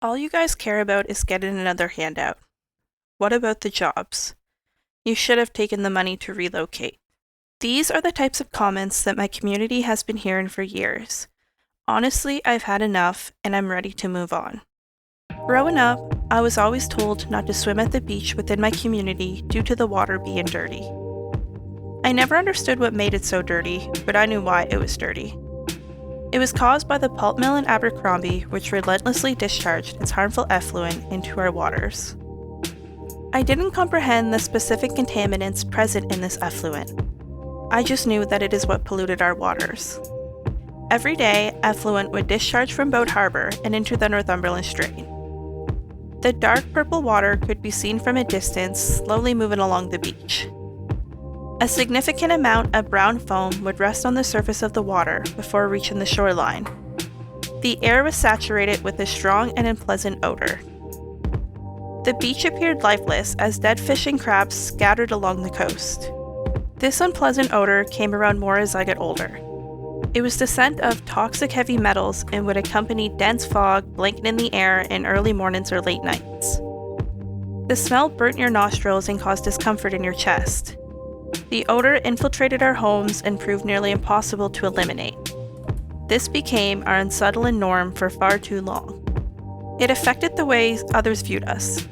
All you guys care about is getting another handout. What about the jobs? You should have taken the money to relocate. These are the types of comments that my community has been hearing for years. Honestly, I've had enough, and I'm ready to move on. Growing up, I was always told not to swim at the beach within my community due to the water being dirty. I never understood what made it so dirty, but I knew why it was dirty. It was caused by the pulp mill in Abercrombie, which relentlessly discharged its harmful effluent into our waters. I didn't comprehend the specific contaminants present in this effluent. I just knew that it is what polluted our waters. Every day, effluent would discharge from Boat Harbour and into the Northumberland Strait. The dark purple water could be seen from a distance, slowly moving along the beach. A significant amount of brown foam would rest on the surface of the water before reaching the shoreline. The air was saturated with a strong and unpleasant odor. The beach appeared lifeless as dead fish and crabs scattered along the coast. This unpleasant odor came around more as I got older. It was the scent of toxic heavy metals and would accompany dense fog blanketing the air in early mornings or late nights. The smell burnt your nostrils and caused discomfort in your chest. The odor infiltrated our homes and proved nearly impossible to eliminate. This became our unsettling norm for far too long. It affected the way others viewed us.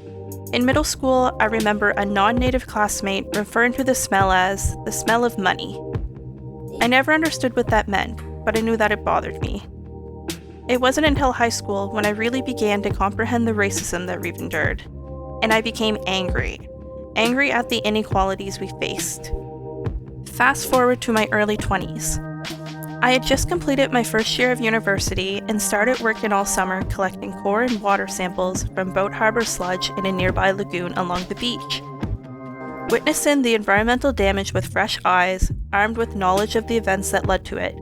In middle school, I remember a non-native classmate referring to the smell as the smell of money. I never understood what that meant, but I knew that it bothered me. It wasn't until high school when I really began to comprehend the racism that we've endured, and I became angry at the inequalities we faced. Fast forward to my early 20s. I had just completed my first year of university and started working all summer collecting core and water samples from Boat Harbour sludge in a nearby lagoon along the beach. Witnessing the environmental damage with fresh eyes, armed with knowledge of the events that led to it,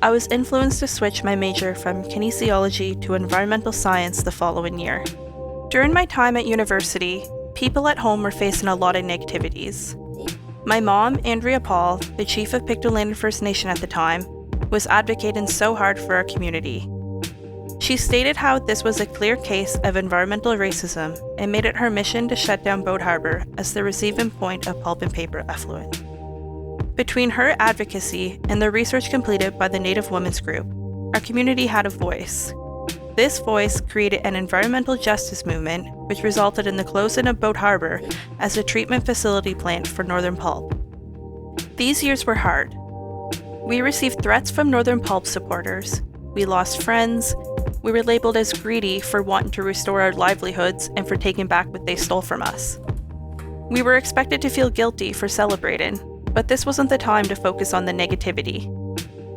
I was influenced to switch my major from kinesiology to environmental science the following year. During my time at university, people at home were facing a lot of negativities. My mom, Andrea Paul, the chief of Pictou Landing First Nation at the time, was advocating so hard for our community. She stated how this was a clear case of environmental racism and made it her mission to shut down Boat Harbour as the receiving point of pulp and paper effluent. Between her advocacy and the research completed by the Native Women's Group, our community had a voice. This voice created an environmental justice movement, which resulted in the closing of Boat Harbour as a treatment facility plant for Northern Pulp. These years were hard. We received threats from Northern Pulp supporters. We lost friends. We were labeled as greedy for wanting to restore our livelihoods and for taking back what they stole from us. We were expected to feel guilty for celebrating, but this wasn't the time to focus on the negativity.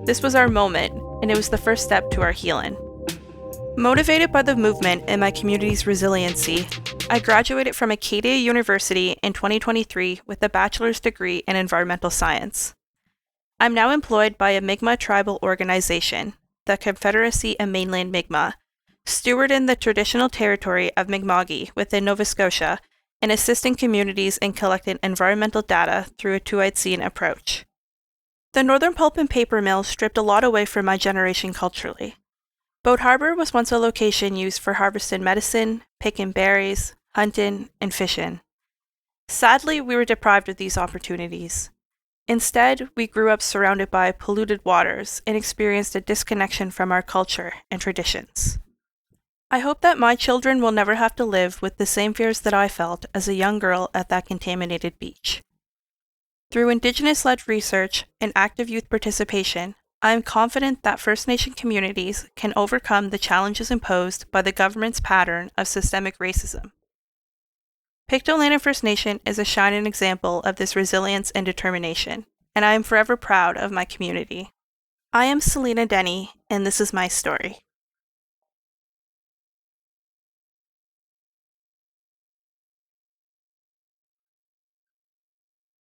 This was our moment, and it was the first step to our healing. Motivated by the movement and my community's resiliency, I graduated from Acadia University in 2023 with a bachelor's degree in environmental science. I'm now employed by a Mi'kmaq tribal organization, the Confederacy of Mainland Mi'kmaq, stewarding the traditional territory of Mi'kma'ki within Nova Scotia and assisting communities in collecting environmental data through a two-eyed-seeing approach. The Northern Pulp and Paper Mill stripped a lot away from my generation culturally. Boat Harbour was once a location used for harvesting medicine, picking berries, hunting, and fishing. Sadly, we were deprived of these opportunities. Instead, we grew up surrounded by polluted waters and experienced a disconnection from our culture and traditions. I hope that my children will never have to live with the same fears that I felt as a young girl at that contaminated beach. Through Indigenous-led research and active youth participation, I am confident that First Nation communities can overcome the challenges imposed by the government's pattern of systemic racism. Pictou Landing First Nation is a shining example of this resilience and determination, and I am forever proud of my community. I am Selena Denny, and this is my story.